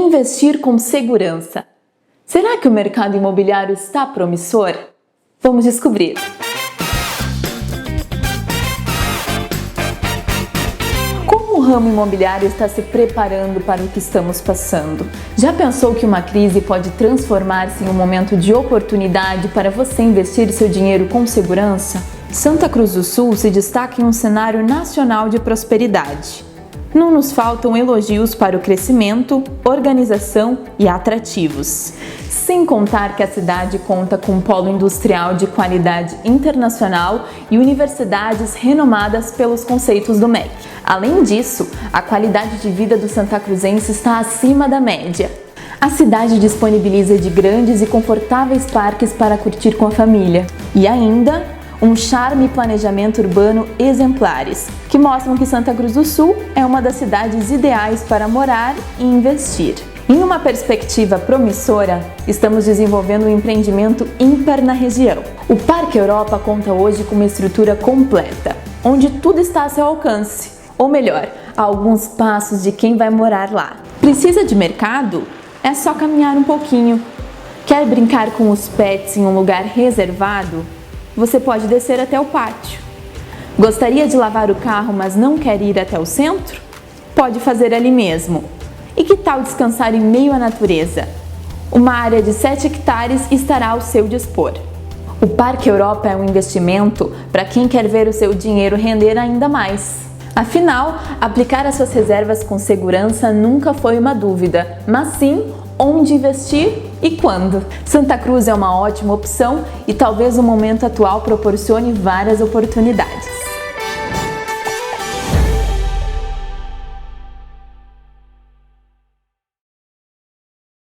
Investir com segurança. Será que o mercado imobiliário está promissor? Vamos descobrir! Como o ramo imobiliário está se preparando para o que estamos passando? Já pensou que uma crise pode transformar-se em um momento de oportunidade para você investir seu dinheiro com segurança? Santa Cruz do Sul se destaca em um cenário nacional de prosperidade. Não nos faltam elogios para o crescimento, organização e atrativos. Sem contar que a cidade conta com um polo industrial de qualidade internacional e universidades renomadas pelos conceitos do MEC. Além disso, a qualidade de vida do santacruzense está acima da média. A cidade disponibiliza de grandes e confortáveis parques para curtir com a família. E ainda, um charme e planejamento urbano exemplares, que mostram que Santa Cruz do Sul é uma das cidades ideais para morar e investir. Em uma perspectiva promissora, estamos desenvolvendo um empreendimento ímpar na região. O Parque Europa conta hoje com uma estrutura completa, onde tudo está a seu alcance, ou melhor, a alguns passos de quem vai morar lá. Precisa de mercado? É só caminhar um pouquinho. Quer brincar com os pets em um lugar reservado? Você pode descer até o pátio. Gostaria de lavar o carro, mas não quer ir até o centro? Pode fazer ali mesmo. E que tal descansar em meio à natureza? Uma área de 7 hectares estará ao seu dispor. O Parque Europa é um investimento para quem quer ver o seu dinheiro render ainda mais. Afinal, aplicar as suas reservas com segurança nunca foi uma dúvida, mas sim onde investir e quando. Santa Cruz é uma ótima opção e talvez o momento atual proporcione várias oportunidades.